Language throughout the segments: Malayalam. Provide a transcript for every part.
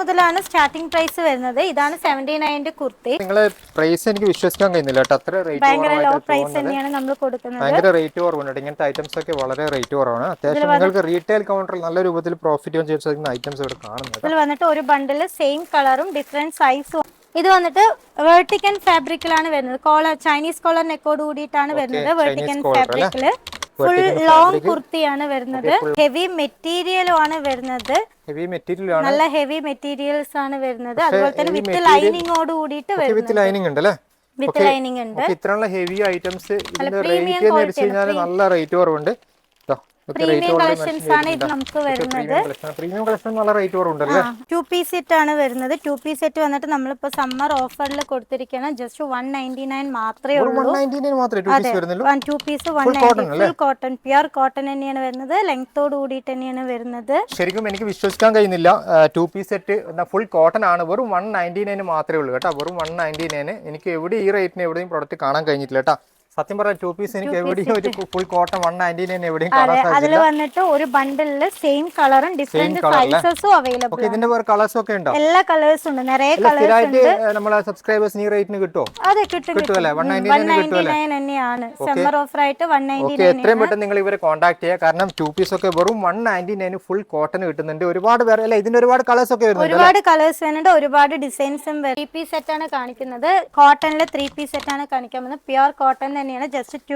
മുതലാണ് സ്റ്റാർട്ടിംഗ് പ്രൈസ് വരുന്നത്. ഇതാണ് 79 കുർത്തി. നിങ്ങളെ പ്രൈസ് എനിക്ക് വിശ്വസിക്കാൻ കഴിയുന്നില്ല കേട്ടോ, അത്ര റേറ്റ് ഭയങ്കര ലോ പ്രൈസ് തന്നെയാണ് നമ്മൾ കൊടുക്കുന്നത്. ഭയങ്കര റേറ്റ് കുറവുണ്ട്. ഇങ്ങനത്തെ ഐറ്റംസ് ഒക്കെ വളരെ റേറ്റ് കുറവാണ്. അത്യാവശ്യം നിങ്ങൾക്ക് റീറ്റെയിൽ കൗണ്ടറിൽ നല്ല രൂപത്തിൽ പ്രോഫിറ്റ് ചെയ്യുന്ന ഐറ്റംസ് ഇവിടെ കാണുന്നത്. ഇതിൽ വന്നിട്ട് ഒരു ബണ്ടിൽ സെയിം കളറും ഡിഫറെന്റ് സൈസും. ഇത് വന്നിട്ട് വെർട്ടിക്കൻ ഫാബ്രിക്കിലാണ് വരുന്നത്. കോളർ ചൈനീസ് കോളർ നെക്കോട് കൂടിയിട്ടാണ് വരുന്നത്. വെർട്ടിക്കൻ ഫാബ്രിക്കില് ഫുൾ ലോങ് കുർത്തിയാണ് വരുന്നത്. ഹെവി മെറ്റീരിയലും ആണ് വരുന്നത്. നല്ല ഹെവി മെറ്റീരിയൽസ് ആണ് വരുന്നത്. അതുപോലെ തന്നെ വിത്ത് ലൈനിങ്ങോട് കൂടിയിട്ട് വിത്ത് ലൈനിങ് ഉണ്ട് അല്ലേ? വിത്ത് ലൈനിങ് ഉണ്ട്. ഇത്രയുള്ള ഹെവി ഐറ്റംസ് നല്ല റേറ്റ് കുറവുണ്ട്. പ്രീമിയം കളക്ഷൻസ് ആണ് ഇത് നമുക്ക് വരുന്നത്. പ്രീമിയം കളക്ഷൻ നല്ല റേറ്റ് കുറവുണ്ടല്ലേ? 2 പീസ് സെറ്റ് ആണ് വരുന്നത്. 2 പീസ് സെറ്റ് വന്നിട്ട് നമ്മളിപ്പോ സമ്മർ ഓഫറിൽ കൊടുത്തിരിക്കുകയാണ്. ജസ്റ്റ് 199 മാത്രമേ ഉള്ളൂ. 2 piece 190 full cotton, pure cotton തന്നെയാണ് വരുന്നത്. ലെങ്തോട് കൂടിയിട്ട് തന്നെയാണ് വരുന്നത്. ശരിക്കും എനിക്ക് വിശ്വസിക്കാൻ കഴിയുന്നില്ല. 2 പീസ് സെറ്റ് ഫുൾ കോട്ടൺ ആണ്. വെറും 199 മാത്രമേ ഉള്ളൂ കേട്ടോ. വെറും 199. എനിക്ക് എവിടെ ഈ റേറ്റിന് എവിടെയും പ്രൊഡക്റ്റ് കാണാൻ കഴിഞ്ഞിട്ടില്ല കേട്ടോ. സത്യം പറഞ്ഞ 2 പീസ് എനിക്ക് എവിടെയും ഒരു ഫുൾ കോട്ടൺ 199 എവിടെയും കാണാൻ സാധിച്ചില്ല. അതിൽ വന്നിട്ട് ഒരു ബണ്ടിലിൽ സെയിം കളറും ഡിഫറെന്റ് സൈസസും അവൈലബിൾ. ഇതിന്റെ വേറെ കളേഴ്സ് ഒക്കെ ഉണ്ടോ? എല്ലാ കളേഴ്സ് ഉണ്ട്, നിറയെ കളേഴ്സ് ഉണ്ട്. നമ്മളെ സബ്സ്ക്രൈബേഴ്സ് ഈ റേറ്റിന് കിട്ടോ? അതെ കിട്ടുമല്ലേ? 199 തന്നെയാണ് സമ്മർ ഓഫർ ആയിട്ട് 199. എത്രയും പെട്ടെന്ന് നിങ്ങൾ ഇവരെ കോൺടാക്ട് ചെയ്യുക. കാരണം 2 പീസ് ഒക്കെ വെറും 199 ഫുൾ കോട്ടൺ കിട്ടുന്നുണ്ട്. ഒരുപാട് പേര് അല്ലെ, ഇതിന്റെ ഒരുപാട് കളേഴ്സ് ഒക്കെ വരുന്നുണ്ട്. ഒരുപാട് കളേഴ്സ് വരുന്നുണ്ട്, ഒരുപാട് ഡിസൈൻസും. 3 പീസ് സെറ്റ് ആണ് കാണിക്കുന്നത്. കോട്ടണിലെ 3 പീസ് സെറ്റ് ആണ് കാണിക്കാൻ പോകുന്നത്. പ്യുർ കോട്ടൺ തന്നെയാണ്. ജസ്റ്റ്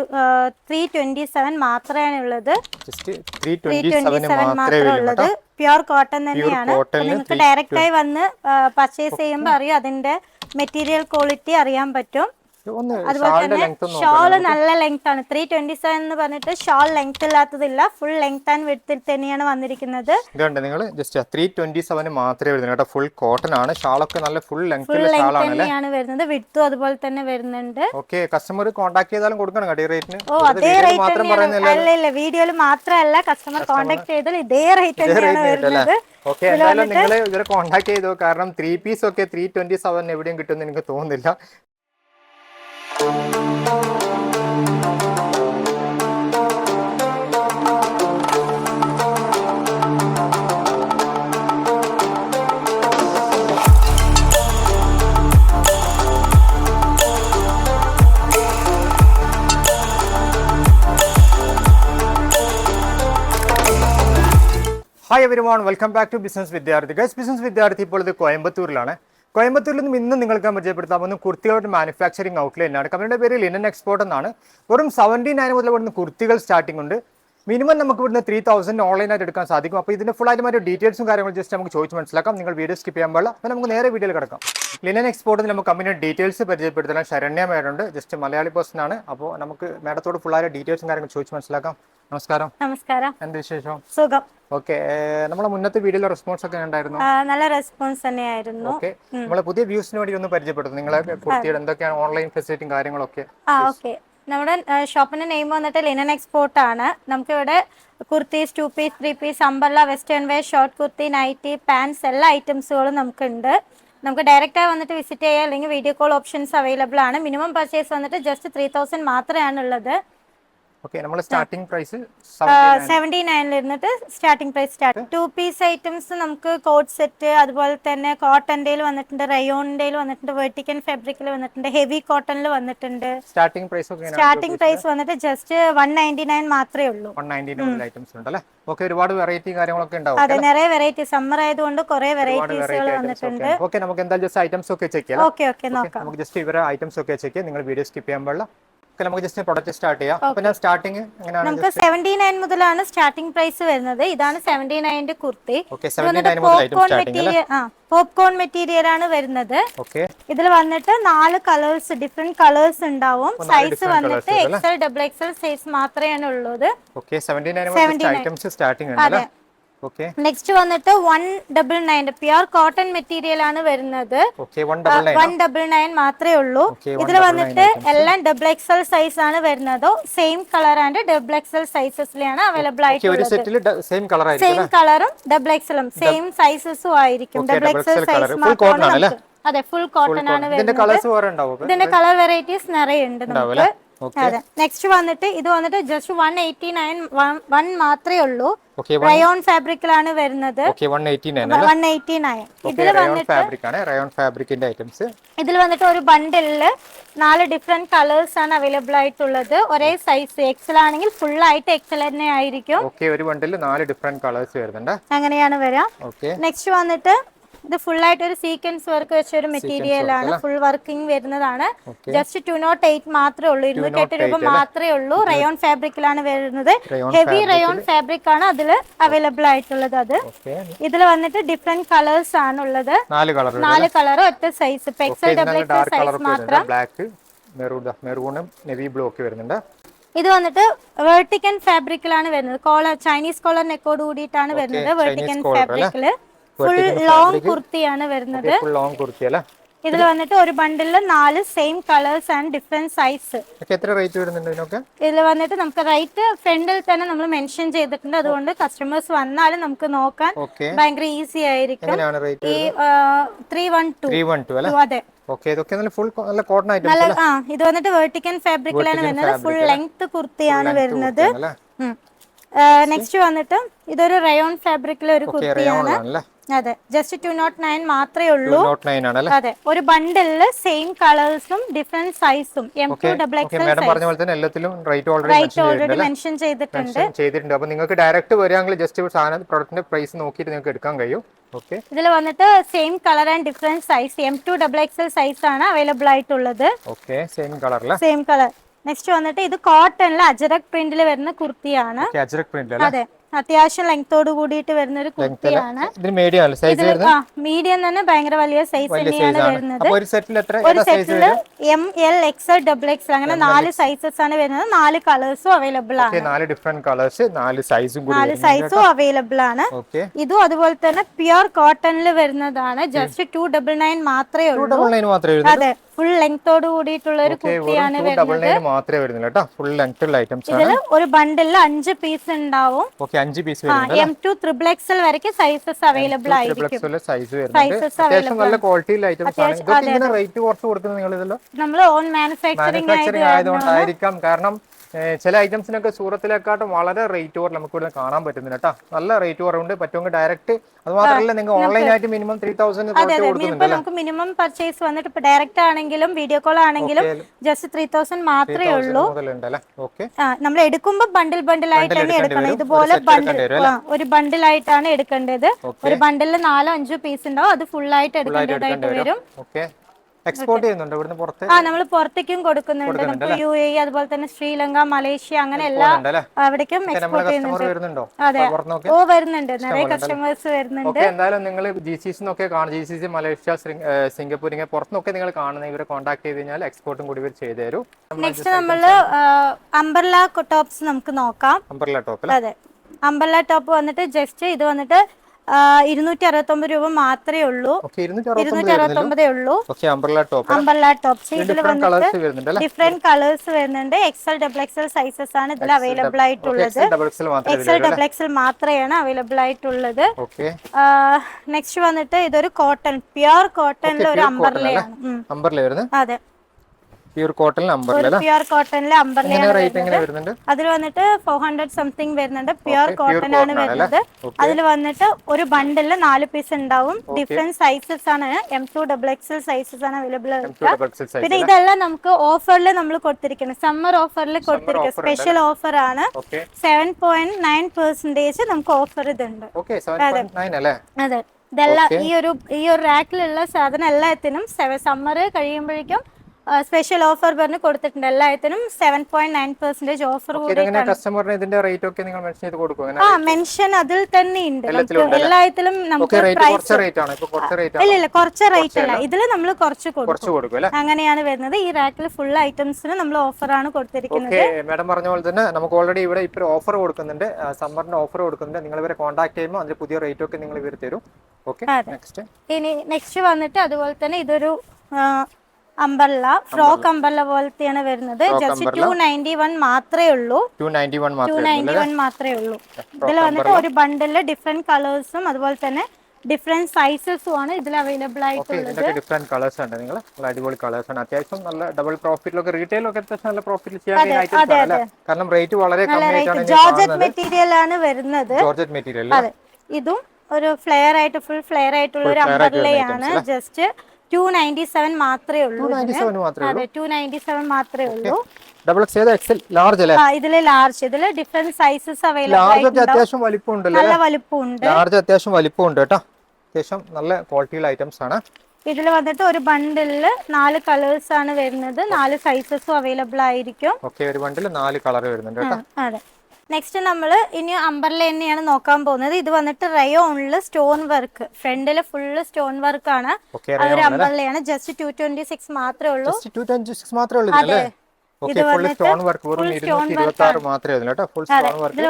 327 മാത്രമാണ് ഉള്ളത്. 327 മാത്രമേ ഉള്ളത്. പ്യുർ കോട്ടൺ തന്നെയാണ്. നിങ്ങൾക്ക് ഡയറക്റ്റ് ആയി വന്ന് പർച്ചേസ് ചെയ്യുമ്പോൾ അറിയാം, അതിന്റെ മെറ്റീരിയൽ ക്വാളിറ്റി അറിയാൻ പറ്റും. അതുപോലെ തന്നെ ഷോള് നല്ല ലെങ്ത് ആണ്. 327 എന്ന് പറഞ്ഞിട്ട് ഷോൾ ലെങ്ത് ഇല്ലാത്തതില്ല, ഫുൾ ലെങ്ത് ആൻഡ് വിഡ്ത്തിൽ തന്നെയാണ് വന്നിരിക്കുന്നത്. നിങ്ങൾ ജസ്റ്റ് 327 മാത്രമേ വരുന്നുള്ളൂ. ഫുൾ കോട്ടൺ ആണ്. ഷാളൊക്കെ നല്ല ഫുൾ ലെങ്ത് തന്നെയാണ് വരുന്നത്. വിഡ്ത്തും അതുപോലെ തന്നെ വരുന്നുണ്ട്. ഓക്കേ, കസ്റ്റമർ കോൺടാക്ട് ചെയ്താലും കൊടുക്കണം കേട്ടോ ഈ റേറ്റിന്. അതേ റേറ്റ് തന്നെയാണ്. അല്ല വീഡിയോയിൽ മാത്രമല്ല, കസ്റ്റമർ കോൺടാക്ട് ചെയ്താൽ ഇതേ റേറ്റ് തന്നെയാണ് വരുന്നത്. ഓക്കെ, എന്തായാലും നിങ്ങൾ ഇവരെ കോൺടാക്ട് ചെയ്തു. കാരണം 3 പീസ് ഒക്കെ 327 എവിടെയും കിട്ടുമെന്ന് എനിക്ക് തോന്നുന്നില്ല. Hi everyone, welcome back to business Vidyarthi. Guys, business Vidyarthi ഇപ്പോൾ ഇത് കോയമ്പത്തൂരിലാണ്. കോയമ്പത്തൂരിൽ നിന്നും ഇന്ന് നിങ്ങൾക്ക് പരിചയപ്പെടുത്താൻ പോകുന്ന കുർത്തികളുടെ മാനുഫാക്ചറിംഗ് ഔട്ട്ലെറ്റ് ആണ്. കമ്പനിയുടെ പേര് ലിനൻ എക്സ്പോർട്ട് എന്നാണ്. വെറും 79 മുതൽ ഇവിടുന്ന് കുർത്തികൾ സ്റ്റാർട്ടിംഗ് ഉണ്ട്. മിനിമം നമുക്ക് ഇവിടുന്ന് 3000 ഓൺലൈനായിട്ട് എടുക്കാൻ സാധിക്കും. അപ്പോൾ ഇതിന്റെ ഫുൾ ആയിട്ട് ഡീറ്റെയിൽസും കാര്യങ്ങളും ജസ്റ്റ് നമുക്ക് ചോദിച്ച് മനസ്സിലാക്കാം. നിങ്ങൾ വീഡിയോ സ്കിപ്പ് ചെയ്യാൻ പാടില്ല. അപ്പോൾ നമുക്ക് നേരെ വീഡിയോയിൽ കിടക്കാം. ലിനൻ എക്സ്പോർട്ടിൽ നമുക്ക് കമ്പനിയുടെ ഡീറ്റെയിൽസ് പരിചയപ്പെടുത്തണം. ശരണ്യ മേഡുണ്ട്, ജസ്റ്റ് മലയാളി പേഴ്സൺ ആണ്. അപ്പോൾ നമുക്ക് മേഡത്തോട് ഫുൾ ആയിട്ട് ഡീറ്റെയിൽസും കാര്യങ്ങളും ചോദിച്ച് മനസ്സിലാക്കാം. നമസ്കാരം. നമസ്കാരം. എന്ത് വിശേഷം? സുഖം. ഓക്കെ, നമ്മളെ മുന്നത്തെ വീഡിയോയിലെ റെസ്പോൺസ് ഒക്കെ ഉണ്ടായിരുന്നു. നല്ല റെസ്പോൺസ് തന്നെയായിരുന്നു. ഓക്കെ, നമ്മളെ പുതിയ വ്യൂസിന് വേണ്ടി ഒന്ന് പരിചയപ്പെടുത്തും. നിങ്ങളെ കുർത്തിയുടെ എന്തൊക്കെയാണ് ഓൺലൈൻ ഫെസിലിറ്റിയും കാര്യങ്ങളൊക്കെ? ഓക്കെ, നമ്മുടെ ഷോപ്പിന്റെ നെയിം വന്നിട്ട് ലിനൻ എക്സ്പോർട്ട് ആണ്. നമുക്കിവിടെ kurtis, 2 piece, 3 piece, umbrella, western wear, short kurti, nighty, pants എല്ലാ ഐറ്റംസുകളും നമുക്കുണ്ട്. നമുക്ക് ഡയറക്റ്റായി വന്നിട്ട് വിസിറ്റ് ചെയ്യാം, അല്ലെങ്കിൽ വീഡിയോ കോൾ ഓപ്ഷൻസ് അവൈലബിൾ ആണ്. മിനിമം പർച്ചേസ് വന്നിട്ട് ജസ്റ്റ് 3000 മാത്രമാണ് ഉള്ളത്. ഓക്കേ, നമ്മൾ സ്റ്റാർട്ടിംഗ് പ്രൈസ് 79 ഇരുന്നിട്ട് starting price start. 2 piece items നമുക്ക് കോട്ട് സെറ്റ്, അതുപോലെ തന്നെ കോട്ടന്റെ വന്നിട്ടുണ്ട്, റയോണിന്റെ വന്നിട്ടുണ്ട്, വെർട്ടിക്കൻ ഫാബ്രിക്കിൽ വന്നിട്ടുണ്ട്, ഹെവി കോട്ടണിൽ വന്നിട്ടുണ്ട്. സ്റ്റാർട്ടിംഗ് പ്രൈസ് വന്നിട്ട് ജസ്റ്റ് 199 മാത്രമേ ഉള്ളൂ. 199 ഐറ്റംസ് ഉണ്ടല്ലേ? ഓക്കേ, ഒരുപാട് വെറൈറ്റി കാര്യങ്ങളൊക്കെ ഉണ്ടാവും. അതെ, നിറയെ വെറൈറ്റി. സമ്മർ ആയതുകൊണ്ട് കുറെ വെറൈറ്റീസുകൾ വന്നിട്ടുണ്ട്. ഓക്കേ, നമുക്ക് എന്തായാലും ജസ്റ്റ് ഐറ്റംസ് ഒക്കെ ചെക്ക് ചെയ്യാം. ഓക്കേ, നോക്കാം. നമുക്ക് ജസ്റ്റ് ഇവരെ ഐറ്റംസ് ഒക്കെ ചെക്ക് ചെയ്യാം. നിങ്ങൾ വീഡിയോ സ്കിപ്പ് ചെയ്യാൻ പാടില്ല. നമുക്ക് ജസ്റ്റ് പ്രൊഡക്റ്റ് സ്റ്റാർട്ട് ചെയ്യാം. അപ്പോൾ സ്റ്റാർട്ടിംഗ് എങ്ങനെയാണ്? നമുക്ക് 79 മുതലാണ് സ്റ്റാർട്ടിംഗ് പ്രൈസ് വരുന്നത്. ഇതാണ് 79 കുർത്തി. ഓക്കേ, 79 മുതൽ ഐറ്റം സ്റ്റാർട്ടിംഗ് അല്ലേ? പോപ്കോൺ മെറ്റീരിയൽ ആണ് വരുന്നത്. ഓക്കേ, ഇതിൽ വന്നിട്ട് 4 കളേഴ്സ്, ഡിഫറെന്റ് കളേഴ്സ് ഉണ്ടാവും. സൈസ് വന്നിട്ട് XL, XXL സൈസ് മാത്രമേ ഉള്ളത്. ഓക്കേ, 79 മുതൽ ഐറ്റംസ് സ്റ്റാർട്ടിംഗ് ആണ് അല്ലേ? ഓക്കേ, നെക്സ്റ്റ് വന്നിട്ട് 199 പ്യുർ കോട്ടൺ മെറ്റീരിയൽ ആണ് വരുന്നത്. ഓക്കേ, 199 മാത്രമേ ഉള്ളൂ. ഇതിൽ വന്നിട്ട് എല്ലാം XXL സൈസ് ആണ് വരുന്നത്. സെയിം കളർ ആൻഡ് XXL സൈസസിലാണ് അവൈലബിൾ ആയിട്ടുള്ളത്. സെയിം കളറും XXL സെയിം സൈസസും ആയിരിക്കും. XXL സൈസ് മാത്രമാണ്. അതെ, ഫുൾ കോട്ടൺ ആണ് വരുന്നത്. ഇതിന്റെ കളർ വെറൈറ്റീസ് നിറയെ ഉണ്ട് നമുക്ക്. അതെ. നെക്സ്റ്റ് വന്നിട്ട് ഇത് വന്നിട്ട് ജസ്റ്റ് 189 മാത്രമേ ഉള്ളൂ. ഓക്കെ, റയോൺ ഫാബ്രിക്കിലാണ് വരുന്നത്. ഓക്കെ 189 189. ഇതിൽ വന്നിട്ട് ഫാബ്രിക് ആണ്, റയോൺ ഫാബ്രിക്കിന്റെ ഐറ്റംസ്. ഇതിൽ വന്നിട്ട് ഒരു ബണ്ടിലില് 4 ഡിഫറെന്റ് കളേഴ്സ് ആണ് അവൈലബിൾ ആയിട്ടുള്ളത്. ഒരേ സൈസ് എക്സൽ ആണെങ്കിൽ ഫുൾ ആയിട്ട് എക്സൽ തന്നെ ആയിരിക്കും. ഓക്കെ, ഒരു ബണ്ടിൽ 4 ഡിഫറെന്റ് കളേഴ്സ് വരുന്നുണ്ട്. അങ്ങനെയാണ് വരാം. ഓക്കെ, നെക്സ്റ്റ് വന്നിട്ട് ഇത് ഫുൾ ആയിട്ട് ഒരു സീക്വൻസ് വർക്ക് വെച്ച ഒരു മെറ്റീരിയൽ ആണ്. ഫുൾ വർക്കിംഗ് വരുന്നതാണ്. ജസ്റ്റ് 208 മാത്രമേ ഉള്ളൂ, 208 രൂപ മാത്രമേ ഉള്ളൂ. റയോൺ ഫാബ്രിക്കിലാണ് വരുന്നത്. ഹെവി റയോൺ ഫാബ്രിക് ആണ് അതിൽ അവൈലബിൾ ആയിട്ടുള്ളത്. അത് ഇതിൽ വന്നിട്ട് ഡിഫറെന്റ് കളേഴ്സ് ആണ് ഉള്ളത്. 4 കളർ ഒറ്റ size. XL double XL size മാത്രം. ബ്ലാക്ക്, മെറൂണും നേവി ബ്ലൂ ഒക്കെ വരുന്നുണ്ട്. ഇത് വന്നിട്ട് വെർട്ടിക്കൻ ഫാബ്രിക്കിലാണ് വരുന്നത്. കോളർ ചൈനീസ് കോളർ നെക്കോട് കൂടിയിട്ടാണ് വരുന്നത്. വെർട്ടിക്കൻ ഫാബ്രിക്കില് ഫുൾ ലോങ് കുർത്തിയാണ് വരുന്നത്. ഇതിൽ വന്നിട്ട് ഒരു bundle 4 same colours and different size. എത്ര റേറ്റ് വരുന്നുണ്ട് ഇതിനൊക്കെ? ഇതിൽ വന്നിട്ട് നമുക്ക് റേറ്റ് ഫ്രണ്ടിൽ തന്നെ നമ്മൾ മെൻഷൻ ചെയ്തിട്ടുണ്ട്. അതുകൊണ്ട് കസ്റ്റമേഴ്സ് വന്നാലും നമുക്ക് നോക്കാൻ ഭയങ്കര ഈസി ആയിരിക്കും. ഈ 312 അതെ. ഇത് വന്നിട്ട് വെർട്ടിക്കൻ ഫാബ്രിക്കിലാണ് വരുന്നത്. ഫുൾ ലെങ്ത് കുർത്തിയാണ് വരുന്നത്. നെക്സ്റ്റ് വന്നിട്ട് ഇതൊരു റയോൺ ഫാബ്രിക്കിലെ ഒരു കുർത്തിയാണ്. അതെ, ജസ്റ്റ് 209 മാത്രമേ ഉള്ളൂ. അതെ, ഒരു ബണ്ടില് സെയിം കളേഴ്സും ഡിഫറെന്റ് സൈസും റേറ്റ് ഓൾറെഡി മെൻഷൻ ചെയ്തിട്ടുണ്ട്. അപ്പൊ നിങ്ങൾക്ക് ഡയറക്റ്റ് വരികയാണെങ്കിൽ ജസ്റ്റ് സാധനം പ്രൊഡക്റ്റിന്റെ പ്രൈസ് നോക്കിയിട്ട് നിങ്ങൾക്ക് എടുക്കാൻ കഴിയും. ഇതിൽ വന്നിട്ട് same colour and different size M2XXL size ആണ് അവൈലബിൾ ആയിട്ടുള്ളത്. Same colour. നെക്സ്റ്റ് വന്നിട്ട് ഇത് കോട്ടണിൽ അജറക് പ്രിന്റിൽ വരുന്ന കുർത്തിയാണ്. അതെ, അത്യാവശ്യം ലെങ്തോട് കൂടിയിട്ട് വരുന്ന ഒരു കുർത്തിയാണ്. മീഡിയം തന്നെ ഭയങ്കര വലിയ സൈസ് തന്നെയാണ് വരുന്നത്. ഒരു സെറ്റില് ML XL XXL അങ്ങനെ 4 സൈസസ് ആണ് വരുന്നത്. 4 കളേഴ്സും അവൈലബിൾ ആണ്. 4 സൈസും അവൈലബിൾ ആണ്. ഇതും അതുപോലെ തന്നെ പ്യുർ കോട്ടണിൽ വരുന്നതാണ്. ജസ്റ്റ് 299 മാത്രമേ ഉള്ളൂ. അതെ, ഫുൾ ലെങ്തോട് കൂടിയിട്ടുള്ള ഒരു കുർത്തിയാണ് വരുന്നത്. ഇതില് ഒരു ബണ്ടിൽ 5 പീസ് ഉണ്ടാവും. M2 XXL വരെ സൈസസ് അവൈലബിൾ ആയിരിക്കും. നമ്മൾ ഓൺ മാനുഫാക്ചറിംഗ് ആയതുകൊണ്ടായിരിക്കാം. കാരണം ചില ഐറ്റംസിനൊക്കെ സൂറത്തിലെക്കാട്ടും വളരെ റേറ്റ് കുറവ് നമുക്ക് ഇവിടെ കാണാൻ പറ്റുന്നില്ല കേട്ടോ. നല്ല റേറ്റ് കുറവുണ്ട്. പറ്റുമെങ്കിൽ ഡയറക്റ്റ് അത് മാത്രമല്ല നിങ്ങൾ ഓൺലൈൻ ആയിട്ട് മിനിമം 3000 നമുക്ക് മിനിമം പർച്ചേസ് വന്നിട്ട് ഇപ്പൊ ഡയറക്റ്റ് ആണെങ്കിലും വീഡിയോ കോൾ ആണെങ്കിലും ജസ്റ്റ് 3000 മാത്രമേ ഉള്ളൂ. നമ്മൾ എടുക്കുമ്പോൾ ബണ്ടിൽ ആയിട്ടാണ് എടുക്കണം. ഇതുപോലെ ഒരു ബണ്ടിൽ ആയിട്ടാണ് എടുക്കേണ്ടത്. ഒരു ബണ്ടിൽ 4-5 പീസ് ഉണ്ടാവും. അത് ഫുൾ ആയിട്ട് എടുക്കേണ്ടതായിട്ട് വരും. എക്സ്പോർട്ട് ചെയ്യുന്നുണ്ട് ഇവിടുന്ന് പുറത്ത്? നമ്മൾ പുറത്തേക്കും കൊടുക്കുന്നുണ്ട്. നമുക്ക് UAE അതുപോലെ തന്നെ ശ്രീലങ്ക, മലേഷ്യ അങ്ങനെ എല്ലാ അവിടേക്കും എക്സ്പോർട്ട് ചെയ്യുന്നുണ്ട്. അതെ, വരുന്നുണ്ട്. നിറയെ കസ്റ്റമേഴ്സ് വരുന്നുണ്ട്. എന്തായാലും നിങ്ങൾ GCC, മലേഷ്യ, സിംഗപ്പൂർ ഇങ്ങനെ പുറത്തുനിന്നൊക്കെ നിങ്ങൾ കാണുന്ന ഇവരെ കോൺടാക്ട് ചെയ്ത് കഴിഞ്ഞാൽ എക്സ്പോർട്ടും കൂടി ഇവർ ചെയ്തു തരും. നെക്സ്റ്റ് നമ്മള് അംബ്രല്ല ടോപ്സ് നമുക്ക് നോക്കാം. Umbrella top. അതെ, അംബ്രല്ല ടോപ്പ് വന്നിട്ട് ജസ്റ്റ് ഇത് വന്നിട്ട് 269 രൂപ മാത്രമേ ഉള്ളൂ. 269 ഉള്ളൂ. Umbrella tops. ഇതിൽ വന്നിട്ട് ഡിഫറെന്റ് കളേഴ്സ് വരുന്നുണ്ട്. XL XXL സൈസസ് ആണ് ഇതിൽ അവൈലബിൾ ആയിട്ടുള്ളത്. XL XXL മാത്രമാണ് അവൈലബിൾ ആയിട്ടുള്ളത്. നെക്സ്റ്റ് വന്നിട്ട് ഇതൊരു കോട്ടൺ, പ്യുർ കോട്ടണിലെ ഒരു അംബ്രല്ലയാണ്. അതെ, പ്യൂർ കോട്ടൺ അംബ്രല്ല. പ്യുർ കോട്ടണിലെ അംബ്രല്ല. അതിൽ വന്നിട്ട് 400 സംതിങ് വരുന്നുണ്ട്. പ്യുർ കോട്ടൺ ആണ് വരുന്നത്. അതിൽ വന്നിട്ട് ഒരു ബണ്ടില് 4 പീസ് ഉണ്ടാവും. ഡിഫറെന്റ് സൈസസ് ആണ്. M2 XXL സൈസസ് ആണ് അവൈലബിൾ ആയിട്ടുള്ളത്. പിന്നെ ഇതെല്ലാം നമുക്ക് ഓഫറിൽ നമ്മൾ കൊടുത്തിരിക്കുന്നത്. സമ്മർ ഓഫറിൽ കൊടുത്തിരിക്കുന്നത് സ്പെഷ്യൽ ഓഫർ ആണ്. 7.9% നമുക്ക് ഓഫർ ഇതുണ്ട്. അതെ, ഇതെല്ലാം ഈ ഒരു റാക്കിലുള്ള സാധനം എല്ലാത്തിനും സമ്മർ കഴിയുമ്പോഴേക്കും സ്പെഷ്യൽ ഓഫർ പറഞ്ഞ് കൊടുത്തിട്ടുണ്ട്. എല്ലാത്തിനും 7.9% ഓഫർ മെൻഷൻ അതിൽ തന്നെ ഉണ്ട്. എല്ലാത്തിലും നമുക്ക് ഇല്ല കുറച്ച് റേറ്റ് അല്ല, ഇതിൽ നമ്മൾ കുറച്ച് കൊടുക്കും. അങ്ങനെയാണ് വരുന്നത്. ഈ റാക്കിൽ ഫുൾ ഐറ്റംസിന് നമ്മൾ ഓഫറാണ് കൊടുത്തിരിക്കുന്നത്. മാഡം പറഞ്ഞ പോലെ തന്നെ നമുക്ക് ഓൾറെഡി ഇവിടെ ഇപ്പോൾ ഓഫർ കൊടുക്കുന്നുണ്ട്. സമ്മറിന്റെ ഓഫർ കൊടുക്കുന്നുണ്ട്. നിങ്ങൾ ഇവരെ കോൺടാക്ട് ചെയ്യുമ്പോൾ അതിന്റെ പുതിയ റേറ്റ് ഒക്കെ നിങ്ങൾ ഇവർ തരും. ഇനി നെക്സ്റ്റ് വന്നിട്ട് അതുപോലെ തന്നെ ഇതൊരു അംബ്രല്ല, ഫ്രോക്ക് അംബ്രല്ല പോലത്തെയാണ് വരുന്നത്. ജസ്റ്റ് 291 മാത്രമേ ഉള്ളൂ. 291 മാത്രമേ ഉള്ളൂ. ഇതിൽ വന്നിട്ട് ഒരു ബണ്ടില് ഡിഫറെന്റ് കളേഴ്സും അതുപോലെ തന്നെ ഡിഫറെന്റ് സൈസസും ആണ് ഇതിൽ അവൈലബിൾ ആയിട്ടുള്ളത്. ഡിഫറെന്റ് കളേഴ്സ് ഉണ്ട്. നിങ്ങൾ അടിപൊളി കളേഴ്സ് ആണ്. അത്യാവശ്യം നല്ല ഡബിൾ പ്രോഫിറ്റിലൊക്കെ റീറ്റെയിലൊക്കെ അത്യാവശ്യം നല്ല പ്രോഫിറ്റ് ചെയ്യാൻ കഴിയുന്ന ഐറ്റംസ് ആണ്. കാരണം റേറ്റ് വളരെ കമ്മിയായിട്ടാണ്. ജോർജറ്റ് മെറ്റീരിയൽ ആണ് വരുന്നത്. Georgette material. അതെ, ഇതും ഒരു ഫ്ലെയർ ആയിട്ട് ഫുൾ ഫ്ലെയർ ആയിട്ടുള്ള ഒരു അംബ്രല്ലയാണ്. ജസ്റ്റ് 297 മാത്രമേ ഉള്ളൂ. 297 മാത്രമേ ഉള്ളൂ. ഡബിൾ എക്സ് എക്സൽ ലാർജ് അല്ലേ? ഇതില് ലാർജ്, ഇതില് ഡിഫറെന്റ് സൈസസ് അവൈലബിൾ ലാർജ് അത്യാവശ്യം വലിപ്പമുണ്ട്. നല്ല വലിപ്പമുണ്ട്. ലാർജ് അത്യാവശ്യം വലിപ്പമുണ്ട് കേട്ടോ. അത്യാവശ്യം നല്ല ക്വാളിറ്റിയുള്ള ഐറ്റംസ് ആണ്. ഇതിൽ വന്നിട്ട് ഒരു ബണ്ടിലില് 4 കളേഴ്സ് ആണ് വരുന്നത്. 4 സൈസസും അവൈലബിൾ ആയിരിക്കും. ഓക്കേ, ഒരു ബണ്ടിൽ 4 കളർ വരുന്നുണ്ട് കേട്ടോ. അതെ. നെക്സ്റ്റ് നമ്മൾ ഇനി അംബർല തന്നെയാണ് നോക്കാൻ പോകുന്നത്. ഇത് വന്നിട്ട് റയോണില് സ്റ്റോൺ വർക്ക്, ഫ്രണ്ടില് ഫുള്ള് സ്റ്റോൺ വർക്ക് ആണ്. അതൊരു അംബർലയാണ്. ജസ്റ്റ് 226 മാത്രമേ ഉള്ളൂ. 226 മാത്രമേ ഉള്ളൂ. അതെ, ഇതിൽ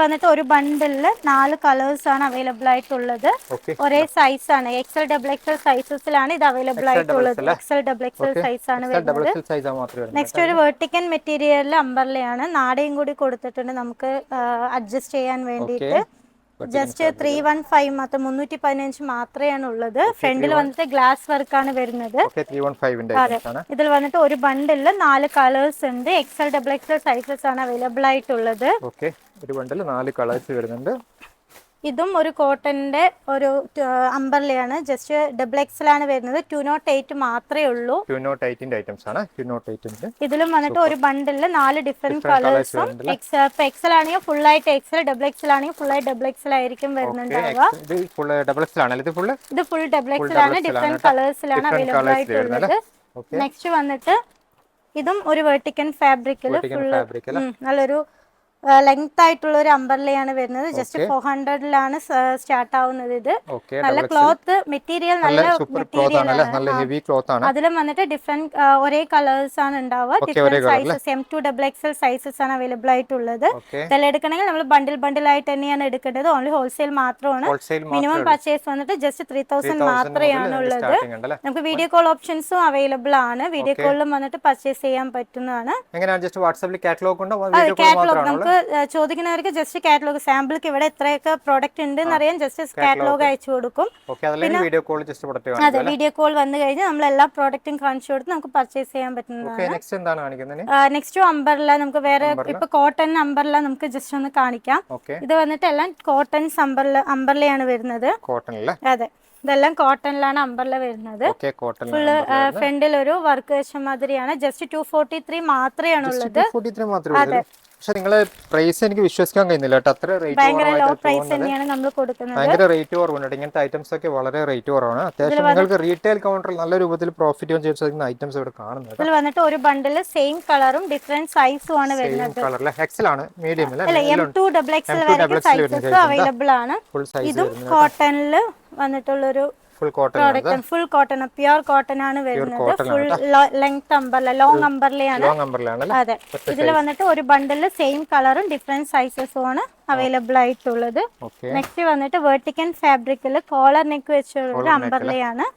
വന്നിട്ട് ഒരു ബണ്ടിലില് 4 കളേഴ്സ് ആണ് അവൈലബിൾ ആയിട്ടുള്ളത്. ഒരേ സൈസ് ആണ്. എക്സൽ ഡബിൾ എക്സൽ സൈസസിലാണ് ഇത് അവൈലബിൾ ആയിട്ടുള്ളത്. എക്സൽ ഡബിൾ എക്സൽ സൈസ് ആണ് വരുന്നത്. നെക്സ്റ്റ് ഒരു വെർട്ടിക്കൽ മെറ്റീരിയലിൽ അംബർലയാണ്. നാടയും കൂടി കൊടുത്തിട്ടുണ്ട് നമുക്ക് അഡ്ജസ്റ്റ് ചെയ്യാൻ വേണ്ടിയിട്ട്. ജസ്റ്റ് 315 മാത്രം, 315 മാത്രമേ ഉള്ളത്. ഫ്രണ്ടിൽ വന്നിട്ട് ഗ്ലാസ് വർക്ക് ആണ് വരുന്നത്. അതെ, ഇതിൽ വന്നിട്ട് ഒരു ബണ്ടില് 4 കളേഴ്സ് ഉണ്ട്. എക്സൽ ഡബിൾ എക്സൽ സൈസസ് ആണ് അവൈലബിൾ ആയിട്ടുള്ളത്. ഒരു ബണ്ടിൽ 4 കളേഴ്സ് വരുന്നുണ്ട്. ഇതും ഒരു കോട്ടന്റെ ഒരു അംബർലയാണ്. ജസ്റ്റ് ഡബിൾ എക്സൽ ആണ് വരുന്നത്. 208 മാത്രമേ ഉള്ളൂ. 208 ഐറ്റംസ് ആണ്. 208 ഇതിലും വന്നിട്ട് ഒരു ബണ്ടില് 4 ഡിഫറെന്റ് കളേഴ്സും. എക്സൽ ആണെങ്കിൽ ഫുൾ ആയിട്ട് എക്സൽ, ഡബിൾ എക്സൽ ആണെങ്കിൽ ഫുൾ ആയിട്ട് ഡബിൾ എക്സൽ ആയിരിക്കും വരുന്നുണ്ടാവുക. ഇത് ഫുൾ ഡബിൾ എക്സൽ ആണ്. ഡിഫറെന്റ് കളേഴ്സിലാണ് അവൈലബിൾ ആയിട്ടുള്ളത്. നെക്സ്റ്റ് വന്നിട്ട് ഇതും ഒരു വെർട്ടിക്കൽ ഫാബ്രിക്കില് ഫുൾ നല്ലൊരു ലെങ്ത് ആയിട്ടുള്ള ഒരു അംബർലയാണ് വരുന്നത്. ജസ്റ്റ് 400 സ്റ്റാർട്ട് ആവുന്നത്. ഇത് നല്ല ക്ലോത്ത് മെറ്റീരിയൽ, നല്ല മെറ്റീരിയൽ ആണ്. അതിലും വന്നിട്ട് ഡിഫറെന്റ് ഒരേ കളേഴ്സ് ആണ് ഉണ്ടാവുക. Different sizes M2 double XL sizes ആണ് അവൈലബിൾ ആയിട്ടുള്ളത്. ഇതെല്ലാം എടുക്കണമെങ്കിൽ നമ്മൾ ബണ്ടിൽ ആയിട്ട് തന്നെയാണ് എടുക്കേണ്ടത്. ഓൺലി ഹോൾസെയിൽ മാത്രമാണ്. മിനിമം പർച്ചേസ് വന്നിട്ട് ജസ്റ്റ് 3000 മാത്രമേ ഉള്ളത്. നമുക്ക് വീഡിയോ കോൾ ഓപ്ഷൻസും അവൈലബിൾ ആണ്. വീഡിയോ കോളിലും വന്നിട്ട് പർച്ചേസ് ചെയ്യാൻ പറ്റുന്നതാണ്. കാറ്റലോഗ് നമുക്ക് ചോദിക്കുന്നവർക്ക് ജസ്റ്റ് കാറ്റലോഗ് സാമ്പിൾക്ക് ഇവിടെ എത്രയൊക്കെ പ്രോഡക്റ്റ് ഉണ്ട് എന്നറിയാൻ ജസ്റ്റ് കാറ്റലോഗ് അയച്ചു കൊടുക്കും. അതെ, വീഡിയോ കോൾ വന്നു കഴിഞ്ഞാൽ നമ്മൾ എല്ലാ പ്രോഡക്റ്റും കാണിച്ചു കൊടുത്ത് നമുക്ക് പർച്ചേസ് ചെയ്യാൻ പറ്റുന്നതാണ്. നെക്സ്റ്റ് അംബർല നമുക്ക് വേറെ ഇപ്പൊ കോട്ടൺ അംബർല നമുക്ക് ജസ്റ്റ് ഒന്ന് കാണിക്കാം. ഇത് വന്നിട്ട് എല്ലാം കോട്ടൺസ് അംബർലയാണ് വരുന്നത്. അതെ, ഇതെല്ലാം കോട്ടണിലാണ് അംബർല വരുന്നത്. ഫുള്ള് ഫ്രണ്ടിൽ ഒരു വർക്ക് വെച്ച മാതിരിയാണ്. ജസ്റ്റ് 243 മാത്രമേ ഉള്ളത്. അതെ, പക്ഷെ നിങ്ങളെ പ്രൈസ് എനിക്ക് വിശ്വസിക്കാൻ കഴിയുന്നില്ല കേട്ടോ. അത്ര ഭയങ്കര ലോ പ്രൈസ് തന്നെയാണ് നമ്മൾ കൊടുക്കുന്നത്. ഭയങ്കര റേറ്റ് കുറവുണ്ട്. ഇങ്ങനത്തെ ഐറ്റംസ് ഒക്കെ വളരെ റേറ്റ് കുറവാണ്. അത്യാവശ്യം നിങ്ങൾക്ക് റീറ്റെയിൽ കൗണ്ടറിൽ നല്ല രൂപത്തിൽ പ്രോഫിറ്റ് ചെയ്യാൻ സാധിക്കുന്ന ഐറ്റംസ് ഇവിടെ കാണുന്നത്. ഇതിൽ വന്നിട്ട് ഒരു ബണ്ടിൽ സെയിം കളറും ഡിഫറെന്റ് സൈസും ആണ് വരുന്നത്. എക്സൽ ആണ്, മീഡിയം അല്ല, M2 ഡബിൾ എക്സൽ വരെ സൈസസ് അവൈലബിൾ ആണ്. ഇതും കോട്ടണിൽ വന്നിട്ടുള്ളൊരു ഫുൾ കോട്ടൺ, പ്യുർ കോട്ടൺ ആണ് വരുന്നത്. ഫുൾ ലെങ്ത് അംബർല, ലോങ് അംബർലയാണ്. അതെ, ഇതിൽ വന്നിട്ട് ഒരു ബണ്ടിൽ സെയിം കളറും ഡിഫറെന്റ് സൈസസും ആണ് അവൈലബിൾ ആയിട്ടുള്ളത്. നെക്സ്റ്റ് വന്നിട്ട് വെർട്ടിക്കൽ ഫാബ്രിക്കിൽ കോളർ നെക്ക് വെച്ചുള്ള ഒരു അംബർലയാണ്.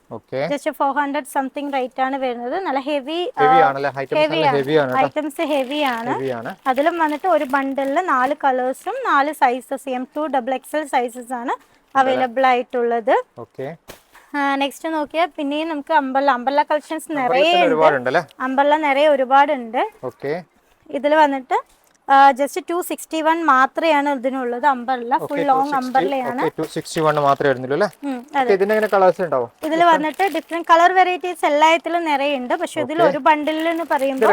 ജസ്റ്റ് 400 സംതിങ് റേറ്റ് ആണ് വരുന്നത്. നല്ല ഹെവി ഐറ്റംസ്, ഹെവി ആണ്. അതിലും വന്നിട്ട് ഒരു ബണ്ടിൽ 4 കളേഴ്സും 4 sizes M2 double XL sizes ആണ് അവൈലബിൾ ആയിട്ടുള്ളത്. നെക്സ്റ്റ് നോക്കിയാൽ പിന്നെയും നമുക്ക് അംബർല കളക്ഷൻസ് നിറയെ ഉണ്ട്. അംബർല നിറയെ ഒരുപാടുണ്ട്. ഇതിൽ വന്നിട്ട് ജസ്റ്റ് 261 മാത്രമാണ് ഇതിനുള്ളത്. അംബർല ഫുൾ ലോങ് അംബർലയാണ്. ഇതിൽ വന്നിട്ട് ഡിഫറെന്റ് കളർ വെറൈറ്റീസ് എല്ലാത്തിലും നിറയുണ്ട്. പക്ഷെ ഇതിൽ ഒരു ബണ്ടിൽ എന്ന് പറയുമ്പോൾ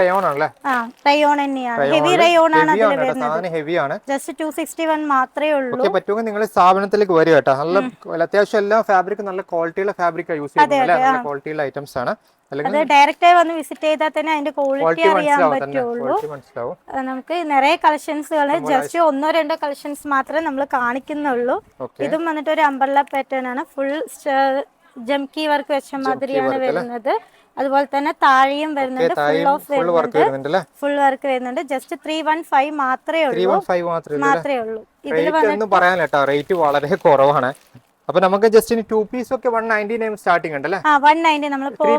റയോൺ തന്നെയാണ്. ഹെവി റയോൺ ആണ് അതിൽ വരുന്നത്. ജസ്റ്റ് 261 മാത്രമേ ഉള്ളൂ. പറ്റുമെങ്കിൽ നിങ്ങൾ സ്ഥാപനത്തിലേക്ക് വരിക കേട്ടോ. നല്ല അത്യാവശ്യം എല്ലാ ഫാബ്രിക് നല്ല ക്വാളിറ്റിയുള്ള ഫാബ്രിക് യൂസ് ചെയ്യുന്നത്. നല്ല ക്വാളിറ്റിയുള്ള ഐറ്റംസ് ആണ്. അത് ഡയറക്റ്റ് ആയി വന്ന് വിസിറ്റ് ചെയ്താൽ തന്നെ അതിന്റെ ക്വാളിറ്റി അറിയാൻ പറ്റുള്ളൂ. നമുക്ക് നിറയെ കളക്ഷൻസുകൾ, ജസ്റ്റ് 1-2 കളക്ഷൻസ് മാത്രമേ നമ്മൾ കാണിക്കുന്നുള്ളൂ. ഇതും വന്നിട്ട് ഒരു അംബർല പാറ്റേൺ ആണ്. ഫുൾ ജംകി വർക്ക് വെച്ച മാതിരിയാണ് വരുന്നത്. അതുപോലെ തന്നെ താഴെയും വരുന്നുണ്ട്. ഫുൾ വർക്ക് വരുന്നുണ്ട്. ജസ്റ്റ് 315 മാത്രമേ ഉള്ളൂ. ഇതിൽ പറയാൻ റേറ്റ് വളരെ കുറവാണ്. അപ്പൊ നമുക്ക് ജസ്റ്റ് 2 പീസ് ഒക്കെ 199 സ്റ്റാർട്ടിംഗ് ഉണ്ടല്ലേ? 190 നമ്മൾ 3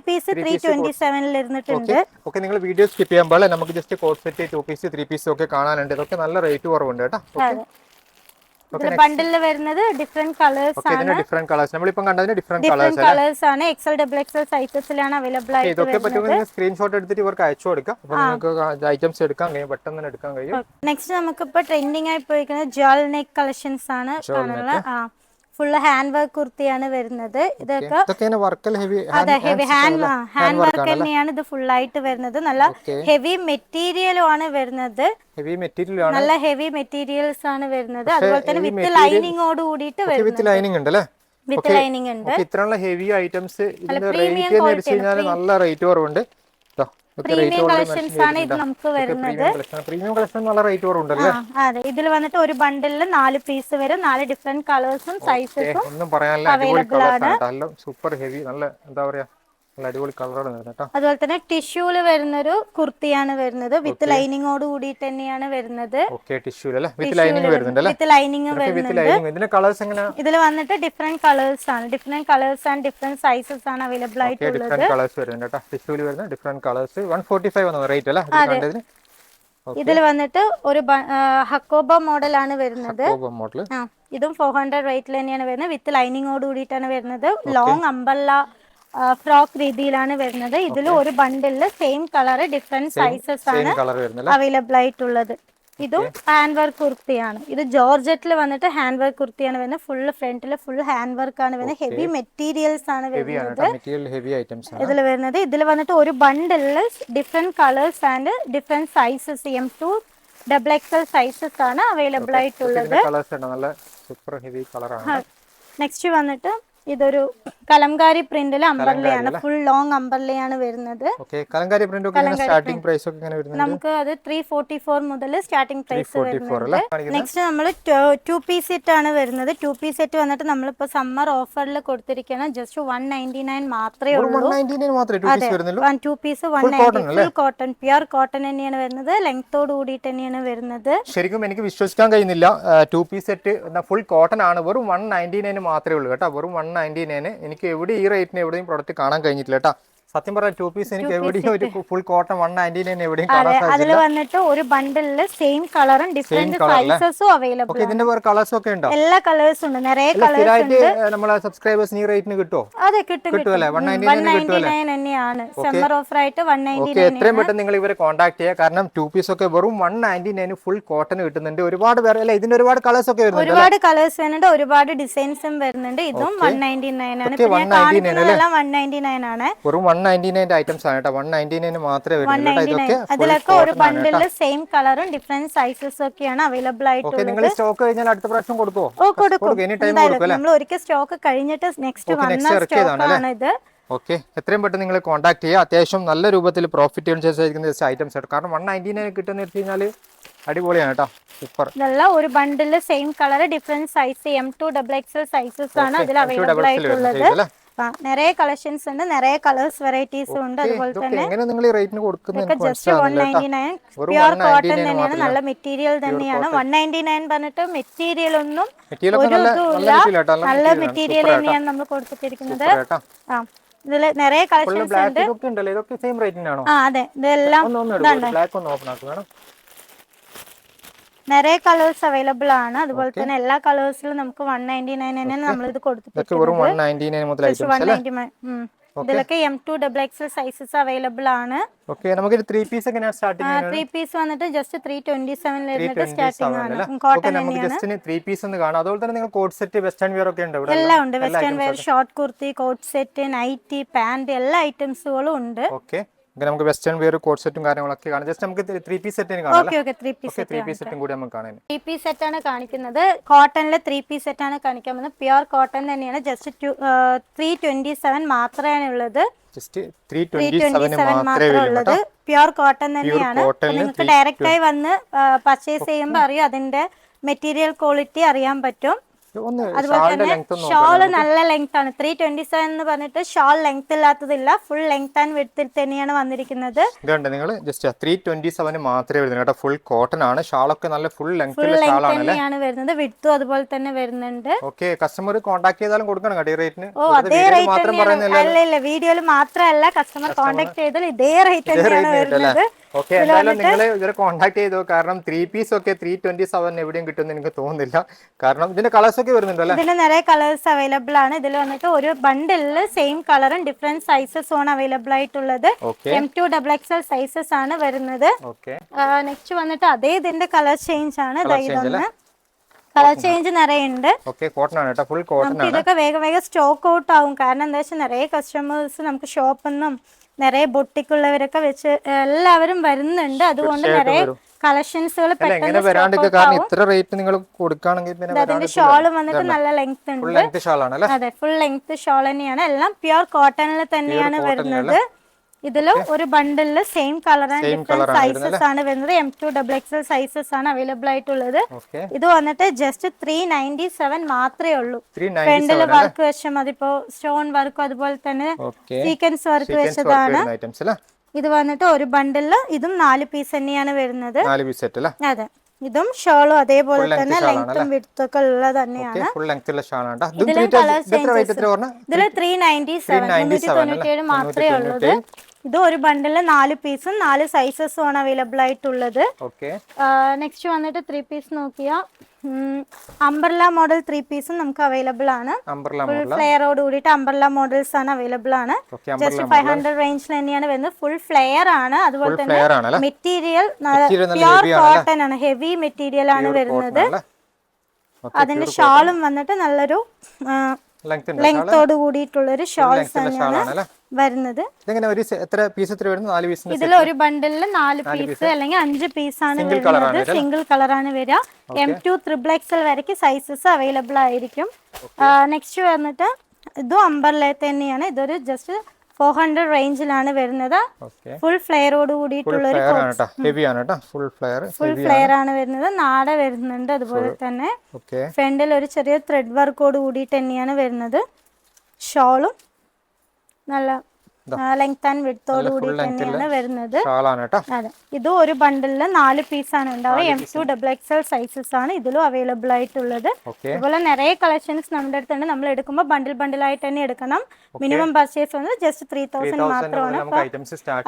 പീസ് 327 ഇരുന്നിട്ടുണ്ട്. ഓക്കെ, നിങ്ങൾ വീഡിയോ സ്കിപ്പ് ചെയ്യുമ്പോൾ നമുക്ക് just coat set 2 piece 3 piece ഒക്കെ കാണാനുണ്ട്. ഇതൊക്കെ നല്ല റേറ്റ് കുറവുണ്ട് കേട്ടോ. ഇതിൽ ബണ്ടിൽ വരുന്നത് ഡിഫറെന്റ് കളേഴ്സ് ആണ്. ഡിഫറെന്റ് കളേഴ്സ് നമ്മളിപ്പം കണ്ടതിന് ഡിഫറെന്റ് കളേഴ്സ് ആണ്. എക്സൽ ഡബിൾ എക്സൽ സൈസസിലാണ് അവൈലബിൾ ആയിട്ട്. ഇതൊക്കെ പറ്റുമെങ്കിൽ സ്ക്രീൻഷോട്ട് എടുത്തിട്ട് ഇവർക്ക് അയച്ചു കൊടുക്കാം. അപ്പോൾ നിങ്ങൾക്ക് ഐറ്റംസ് എടുക്കാൻ കഴിയും, പെട്ടെന്ന് തന്നെ എടുക്കാൻ കഴിയും. നെക്സ്റ്റ് നമുക്ക് ഇപ്പൊ ട്രെൻഡിങ് ആയി പോയിരിക്കുന്നത് ജോൾ നെക്ക് കളക്ഷൻസ് ആണ് കാണുന്നത്. ഫുൾ ഹാൻഡ് വർക്ക് കുർത്തിയാണ് വരുന്നത്. ഇതൊക്കെ അതെ ഹെവി ഹാൻഡ് വർക്ക് തന്നെയാണ് ഇത് ഫുൾ ആയിട്ട് വരുന്നത്. നല്ല ഹെവി മെറ്റീരിയലും ആണ് വരുന്നത്. നല്ല ഹെവി മെറ്റീരിയൽസ് ആണ് വരുന്നത്. അതുപോലെ തന്നെ വിത്ത് ലൈനിങ്ങോട് കൂടിയിട്ട് വരുന്നത്. വിത്ത് ലൈനിങ് ഉണ്ട്. ഇത്രയുള്ള ഹെവി ഐറ്റംസ് ഇതിന്റെ റേറ്റ് നല്ല റേറ്റ് കുറവുണ്ട്. പ്രീമിയം കളക്ഷൻസ് ആണ് ഇത് നമുക്ക് വരുന്നത്. പ്രീമിയം കളക്ഷൻ നല്ല റേറ്റ് കുറവുണ്ടല്ലേ? അതെ, ഇതിൽ വന്നിട്ട് ഒരു ബണ്ടിലിൽ 4 പീസ് വരും. 4 ഡിഫറെന്റ് കളേഴ്സും സൈസസും ഒന്നും പറയാനില്ല, അവൈലബിൾ ആണ്. സൂപ്പർ ഹെവി, നല്ല എന്താ പറയാ, നല്ല അടിപൊളി കളറാണ് കേട്ടോ. അതുപോലെ തന്നെ ടിഷ്യൂല് വരുന്നൊരു കുർത്തിയാണ് വരുന്നത്. വിത്ത് ലൈനിങ്ങോട് കൂടിയിട്ട് തന്നെയാണ് വരുന്നത്. വിത്ത് ലൈനിങ് വരുന്നുണ്ട്. ഇതിൽ വന്നിട്ട് ഡിഫറെന്റ് കളേഴ്സ് ആണ്. Different colours and different sizes ആണ് അവൈലബിൾ ആയിട്ടുള്ളത്. ഇതിൽ വന്നിട്ട് ഒരു ഹക്കോബ മോഡൽ ആണ് വരുന്നത്. ഇതും 400 റേറ്റിൽ തന്നെയാണ് വരുന്നത്. വിത്ത് ലൈനിങ്ങോട് കൂടിയിട്ടാണ് വരുന്നത്. ലോങ് അംബല്ല ഫ്രോക്ക് രീതിയിലാണ് വരുന്നത്. ഇതിൽ ഒരു ബണ്ടിലിൽ സെയിം കളർ ഡിഫറെന്റ് സൈസസ് ആണ് അവൈലബിൾ ആയിട്ടുള്ളത്. ഇതും ഹാൻഡ് വർക്ക് കുർത്തിയാണ്. ഇത് ജോർജറ്റിൽ വന്നിട്ട് ഹാൻഡ് വർക്ക് കുർത്തിയാണ് വരുന്നത്. ഫുൾ ഫ്രണ്ടിൽ ഫുൾ ഹാൻഡ് വർക്ക് ആണ് വരുന്നത്. ഹെവി മെറ്റീരിയൽസ് ആണ് വരുന്നത് ഇതിൽ വരുന്നത്. ഇതിൽ വന്നിട്ട് ഒരു ബണ്ടിലിൽ different colours and different sizes M2 XXL sizes ആണ് അവൈലബിൾ ആയിട്ടുള്ളത്. നെക്സ്റ്റ് വന്നിട്ട് ഇതൊരു കലംകാരി പ്രിന്റിൽ അംബർലയാണ്. ഫുൾ ലോങ് അംബർലയാണ് വരുന്നത്. നമുക്ക് അത് 344 മുതൽ സ്റ്റാർട്ടിംഗ് പ്രൈസ് വരുന്നുണ്ട്. നെക്സ്റ്റ് നമ്മൾ 2 പീസ് സെറ്റ് ആണ് വരുന്നത്. 2 പീസ് സെറ്റ് വന്നിട്ട് നമ്മളിപ്പോ സമ്മർ ഓഫറിൽ കൊടുത്തിരിക്കുകയാണ്. ജസ്റ്റ് 199 മാത്രമേ ഉള്ളൂ. 2 piece 190 full cotton, pure cotton തന്നെയാണ് വരുന്നത്. ലെങ്തോട് കൂടിയിട്ട് തന്നെയാണ് വരുന്നത്. ശരിക്കും എനിക്ക് വിശ്വസിക്കാൻ കഴിയുന്നില്ല. 2 പീസ് സെറ്റ് ഫുൾ കോട്ടൺ ആണ്. വെറും 199 മാത്രമേ ഉള്ളൂ കേട്ടോ. വെറും 199. എനിക്ക് എവിടെ ഈ റേറ്റിന് എവിടെയും പ്രൊഡക്റ്റ് കാണാൻ കഴിഞ്ഞിട്ടില്ല കേട്ടോ. സത്യം പറഞ്ഞ 2 പീസ് എനിക്ക് എവിടെയും ഒരു ഫുൾ കോട്ടൺ 199 എവിടെയും കാണാൻ സാധിച്ചില്ല. അതിൽ വന്നിട്ട് ഒരു ബണ്ടിലിൽ സെയിം കളറും ഡിഫറെന്റ് സൈസസും അവൈലബിൾ ആണ്. ഇതിന്റെ വേറെ കളേഴ്സ് ഒക്കെ ഉണ്ടോ? എല്ലാ കളേഴ്സും ഉണ്ട്. നിറയെ കളേഴ്സ് ഉണ്ട്. നമ്മളെ സബ്സ്ക്രൈബേഴ്സിന് ഈ റേറ്റിന് കിട്ടുമോ? അതെ, കിട്ടുമല്ലേ? 199 തന്നെയാണ്. സമ്മർ ഓഫർ ആയിട്ട് 199. എത്രയും പെട്ടെന്ന് നിങ്ങൾ ഇവരെ കോൺടാക്ട് ചെയ്യുക. കാരണം 2 പീസ് ഒക്കെ വെറും 199 ഫുൾ കോട്ടൺ കിട്ടുന്നുണ്ട്. ഒരുപാട് പേര് അല്ല, ഇതിന്റെ ഒരുപാട് കളേഴ്സ് ഒക്കെ വരുന്നുണ്ട്. ഒരുപാട് കളേഴ്സ് വരുന്നുണ്ട്. ഒരുപാട് ഡിസൈൻസും വരുന്നുണ്ട്. ഇതും 199 ആണ്. പിന്നെ കാണിക്കുന്നതെല്ലാം 199 ആണ്. വെറും 199 ഐറ്റംസ് ആണ് കേട്ടോ. 199 മാത്രമേ വരുന്നുള്ളൂ. ഇതൊക്കെ അതിലൊക്കെ ഒരു ബണ്ടിലിൽ സെയിം കളറും ഡിഫറെന്റ് സൈസസ് ഒക്കെയാണ് അവൈലബിൾ ആയിട്ടുള്ളത്. നിങ്ങൾ സ്റ്റോക്ക് കഴിഞ്ഞാൽ അടുത്ത പ്രാവശ്യം കൊടുക്കുമോ? നമ്മൾ ഒരിക്കൽ സ്റ്റോക്ക് കഴിഞ്ഞിട്ട് നെക്സ്റ്റ് വന്ന സ്റ്റോക്കാണ് ഇത്. ഓക്കെ, എത്രയും പെട്ടെന്ന് നിങ്ങൾ കോൺടാക്ട് ചെയ്യുക. അത്യാവശ്യം നല്ല രൂപത്തിൽ പ്രോഫിറ്റ് അനുസരിച്ചിരിക്കുന്ന ഐറ്റംസ് ആണ്. കാരണം 199 കിട്ടുന്ന വെച്ച് കഴിഞ്ഞാൽ അടിപൊളിയാണ് കേട്ടോ. സൂപ്പർ. ഇതെല്ലാം ഒരു bundle same colour different size M2 XXL sizes ആണ് അതിൽ അവൈലബിൾ ആയിട്ടുള്ളത്. നിറയെ കളക്ഷൻസ് ഉണ്ട്, നിറയെ കളേഴ്സ് വെറൈറ്റീസും ഉണ്ട്. അതുപോലെ തന്നെ ജസ്റ്റ് 199 പ്യുർ കോട്ടൺ തന്നെയാണ്. നല്ല മെറ്റീരിയൽ തന്നെയാണ്. 199 പറഞ്ഞിട്ട് മെറ്റീരിയൽ ഒന്നും ഒരു ഇതുമില്ല. നല്ല മെറ്റീരിയൽ തന്നെയാണ് നമ്മൾ കൊടുത്തിരിക്കുന്നത്. ഇതില് നിറയെ കളക്ഷൻസ് ഉണ്ട്. അതെ, ഇതെല്ലാം നിറയെ കളേഴ്സ് അവൈലബിൾ ആണ്. അതുപോലെ തന്നെ എല്ലാ കളേഴ്സിലും നമുക്ക് 199 തന്നെയാണ് നമ്മൾ ഇത് കൊടുത്തിരിക്കുന്നത്. ഇതിലൊക്കെ M2 XXL സൈസസ് അവൈലബിൾ ആണ്. നമുക്ക് 3 പീസ് എങ്ങനെയാണ് സ്റ്റാർട്ടിംഗ്? 3 പീസ് വന്നിട്ട് ജസ്റ്റ് 327 ലിരുന്നിട്ട് സ്റ്റാർട്ടിംഗ് ആണ്. കോട്ടൺ തന്നെയാണ്. 3 പീസ് ഒന്ന് കാണാം. അതുപോലെ തന്നെ നിങ്ങൾ കോട്ട് സെറ്റ് വെസ്റ്റേൺ വെയർ ഒക്കെ ഉണ്ട് ഇവിടെ? എല്ലാം ഉണ്ട്. Western wear, short kurti, coat set, nighty, pant എല്ലാ ഐറ്റംസുകളും ഉണ്ട്. ഓക്കെ, നമുക്ക് വെസ്റ്റേൺ വെയർ കോട്ട് സെറ്റും കാര്യങ്ങളൊക്കെ കാണാം. ജസ്റ്റ് നമുക്ക് 3 പീസ് സെറ്റിന് കാണാം. ഓക്കേ, 3 പീസ് സെറ്റും കൂടി നമുക്ക് കാണാം. 3 പീസ് സെറ്റ് ആണ് കാണിക്കുന്നത്. കോട്ടണിലെ 3 പീസ് സെറ്റ് ആണ് കാണിക്കാൻ പോകുന്നത്. പ്യുർ കോട്ടൺ തന്നെയാണ്. ജസ്റ്റ് 327 മാത്രമേ ഉള്ളത്. ജസ്റ്റ് 327 മാത്രമേ ഉള്ളത്. പ്യുർ കോട്ടൺ തന്നെയാണ്. നിങ്ങൾക്ക് ഡയറക്റ്റ് ആയി വന്ന് പർച്ചേസ് ചെയ്യുമ്പോൾ അറിയാം, അതിന്റെ മെറ്റീരിയൽ ക്വാളിറ്റി അറിയാൻ പറ്റും. അതുപോലെ തന്നെ ഷോള് നല്ല ലെങ്ത് ആണ്. 327 എന്ന് പറഞ്ഞിട്ട് ഷോൾ ലെങ്ത് ഇല്ലാത്തതില്ല. ഫുൾ ലെങ്ത് ആൻഡ് വിഡ്ത്തിൽ തന്നെയാണ് വന്നിരിക്കുന്നത്. നിങ്ങൾ ജസ്റ്റ് 327 മാത്രമേ വരുന്നുള്ളൂ. ഫുൾ കോട്ടൺ ആണ്. ഷാളൊക്കെ നല്ല ഫുൾ ലെങ്ത് തന്നെയാണ് വരുന്നത്. വിഡ്ത്തും അതുപോലെ തന്നെ വരുന്നുണ്ട്. ഓക്കെ, കസ്റ്റമർ കോൺടാക്ട് ചെയ്താലും കൊടുക്കണം കേട്ടോ ഈ റേറ്റിന്. അതേ റേറ്റ് അല്ല, വീഡിയോയിൽ മാത്രമല്ല, കസ്റ്റമർ കോൺടാക്ട് ചെയ്താൽ ഇതേ റേറ്റ് തന്നെയാണ് വരുന്നത്. ഓക്കെ, എന്തായാലും നിങ്ങൾ ഇവരെ കോൺടാക്ട് ചെയ്തോ, കാരണം 3 പീസ് ഒക്കെ 327 എവിടെയും കിട്ടുമെന്ന് എനിക്ക് തോന്നുന്നില്ല. കാരണം ഇതിന്റെ കളേഴ്സ് ഒക്കെ വരുന്നുണ്ട് അല്ലേ? ഇതിൽ നിറയെ കളേഴ്സ് അവൈലബിൾ ആണ്. ഇതിൽ വന്നിട്ട് ഒരു ബണ്ടിലില് സെയിം കളറും ഡിഫറെന്റ് സൈസസും ആണ് അവൈലബിൾ ആയിട്ടുള്ളത്. M2 XXL സൈസസ് ആണ് വരുന്നത്. നെക്സ്റ്റ് വന്നിട്ട് അതേ ഇതിന്റെ കളർ ചേഞ്ച് ആണ്. ഇതൊന്ന് കളർ ചേഞ്ച് നിറയുണ്ട്. ഇതൊക്കെ വേഗം വേഗം സ്റ്റോക്ക് ഔട്ട് ആവും. കാരണം എന്താ വെച്ചാൽ നിറയെ കസ്റ്റമേഴ്സ് നമുക്ക് ഷോപ്പിൽ നിറയെ ബൊട്ടിക്കുള്ളവരൊക്കെ വെച്ച് എല്ലാവരും വരുന്നുണ്ട്. അതുകൊണ്ട് നിറയെ കളക്ഷൻസുകൾ പെട്ടെന്ന് അതിന്റെ ഷോളും വന്നിട്ട് നല്ല ലെങ്ത് ഉണ്ട്. അതെ, ഫുൾ ലെങ്ത് ഷോൾ തന്നെയാണ്. എല്ലാം പ്യുർ കോട്ടണിൽ തന്നെയാണ് വരുന്നത്. ഇതിലും ഒരു bundle same colour and different sizes ആണ് വരുന്നത്. M2 XXL സൈസസ് ആണ് അവൈലബിൾ ആയിട്ടുള്ളത്. ഇത് വന്നിട്ട് ജസ്റ്റ് 397 മാത്രമേ ഉള്ളൂ. ഫ്രണ്ടില് വർക്ക് വെച്ച അതിപ്പോ സ്റ്റോൺ വർക്കും അതുപോലെ തന്നെ സീക്വൻസ് വർക്ക് വെച്ചതാണ്. ഇത് വന്നിട്ട് ഒരു ബണ്ടില് ഇതും 4 പീസ് തന്നെയാണ് വരുന്നത്. അതെ, ഇതും ഷോളും അതേപോലെ തന്നെ ലെങ്ത്തും വിഡ്ത്തും ഒക്കെ ഉള്ളത് തന്നെയാണ്. ഇതിലും കളർ ചേഞ്ചസ്. ഇതില് 397 മാത്രമേ ഉള്ളത്. ഇത് ഒരു ബണ്ടില് 4 പീസും 4 സൈസസും ആണ് അവൈലബിൾ ആയിട്ടുള്ളത്. നെക്സ്റ്റ് വന്നിട്ട് 3 പീസ് നോക്കിയാ അംബ്രല മോഡൽ 3 പീസും നമുക്ക് അവൈലബിൾ ആണ്. ഫുൾ ഫ്ലെയറോട് കൂടിയിട്ട് അംബ്രല മോഡൽസ് ആണ് അവൈലബിൾ ആണ്. ജസ്റ്റ് 500 റേഞ്ചിൽ തന്നെയാണ് വരുന്നത്. ഫുൾ ഫ്ലെയർ ആണ്. അതുപോലെ തന്നെ മെറ്റീരിയൽ പ്യുർ കോട്ടൺ ആണ്. ഹെവി മെറ്റീരിയൽ ആണ് വരുന്നത്. അതിന്റെ ഷാളും വന്നിട്ട് നല്ലൊരു ലെങ്തോട് കൂടിയിട്ടുള്ള ഒരു ഷോൾസ് തന്നെയാണ് വരുന്നത്. ഇതിൽ ഒരു ബണ്ടിലിൽ 4 പീസ് അല്ലെങ്കിൽ 5 പീസ് ആണ് വരുന്നത്. സിംഗിൾ കളർ ആണ് വരിക. M2 XXL വരയ്ക്ക് സൈസസ് അവൈലബിൾ ആയിരിക്കും. നെക്സ്റ്റ് വന്നിട്ട് ഇതും അംബർല തന്നെയാണ്. ഇതൊരു ജസ്റ്റ് 400 റേഞ്ചിലാണ് വരുന്നത്. ഫുൾ ഫ്ലെയറോട് കൂടിയിട്ടുള്ള ഫുൾ ഫ്ലെയർ ആണ് വരുന്നത്. നാട വരുന്നുണ്ട്. അതുപോലെ തന്നെ ഫ്രണ്ടിൽ ഒരു ചെറിയ ത്രെഡ് വർക്കോട് കൂടിയിട്ട് തന്നെയാണ് വരുന്നത്. ഷോളും നല്ല ലെങ്ത് ആൻഡ് വിഡ്ത്തോട് കൂടി തന്നെയാണ് വരുന്നത്. അതെ, ഇതും ഒരു ബണ്ടിലില് 4 പീസ് ആണ് ഉണ്ടാവുക. M2 XXL സൈസസ് ആണ് ഇതിലും അവൈലബിൾ ആയിട്ടുള്ളത്. അതുപോലെ നിറയെ കളക്ഷൻസ് നമ്മുടെ അടുത്തുണ്ട്. നമ്മൾ എടുക്കുമ്പോൾ ബണ്ടിൽ ആയിട്ട് തന്നെ എടുക്കണം. മിനിമം പർച്ചേസ് വന്നത് ജസ്റ്റ് 3000 മാത്രമാണ്.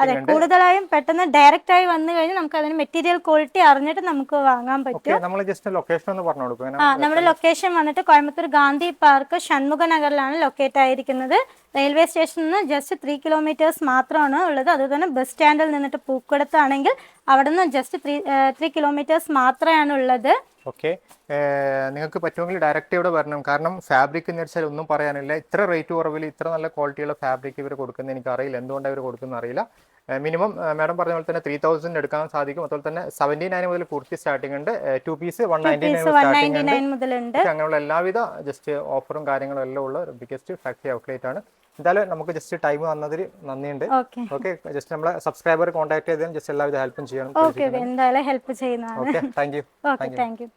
അതെ, കൂടുതലായും പെട്ടെന്ന് ഡയറക്റ്റ് ആയി വന്നു കഴിഞ്ഞാൽ നമുക്ക് അതിന് മെറ്റീരിയൽ ക്വാളിറ്റി അറിഞ്ഞിട്ട് നമുക്ക് വാങ്ങാൻ പറ്റും. നമ്മുടെ ലൊക്കേഷൻ വന്നിട്ട് കോയമ്പത്തൂർ ഗാന്ധി പാർക്ക് ഷൺമുഖ നഗറിലാണ് ലൊക്കേറ്റ് ആയിരിക്കുന്നത്. റെയിൽവേ സ്റ്റേഷനിൽ നിന്ന് ജസ്റ്റ് 3 കിലോമീറ്റേഴ്സ് മാത്രമാണ് ഉള്ളത്. അതുതന്നെ ബസ് സ്റ്റാൻഡിൽ നിന്നിട്ട് പൂക്കടത്താണെങ്കിൽ അവിടെ നിന്ന് ജസ്റ്റ് 3 കിലോമീറ്റേഴ്സ് മാത്രമാണ് ഉള്ളത്. ഓക്കെ, നിങ്ങൾക്ക് പറ്റുമെങ്കിൽ ഡയറക്റ്റ് ഇവിടെ വരണം. കാരണം ഫാബ്രിക് എന്ന് വെച്ചാൽ ഒന്നും പറയാനില്ല. ഇത്ര റേറ്റ് കുറവിൽ ഇത്ര നല്ല ക്വാളിറ്റിയുള്ള ഫാബ്രിക് ഇവർ കൊടുക്കുന്നത് എനിക്കറിയില്ല. എന്തുകൊണ്ടാണ് ഇവർ കൊടുക്കുന്നത് അറിയില്ല. മിനിമം മാഡം പറഞ്ഞ പോലെ തന്നെ 3000 എടുക്കാൻ സാധിക്കും. അതുപോലെ തന്നെ 79 മുതൽ കുർത്തി സ്റ്റാർട്ടിംഗ് ഉണ്ട്. 2 പീസ് 199 മുതലുണ്ട്. അങ്ങനെയുള്ള എല്ലാവിധ ജസ്റ്റ് ഓഫറും കാര്യങ്ങളും എല്ലാം ഉള്ള ബിഗസ്റ്റ് ഫാക്ടറി ഔട്ട്ലെറ്റ് ആണ്. എന്തായാലും നമുക്ക് ജസ്റ്റ് ടൈം വന്നതിൽ നന്ദിയുണ്ട്. ഓക്കെ, ജസ്റ്റ് നമ്മളെ സബ്സ്ക്രൈബർ കോൺടാക്ട് ചെയ്തതിന് ജസ്റ്റ് എല്ലാവിധ ഹെൽപ്പും ചെയ്യണം. എന്തായാലും ഹെൽപ്പ് ചെയ്യുന്നതാണ്. Okay, thank you.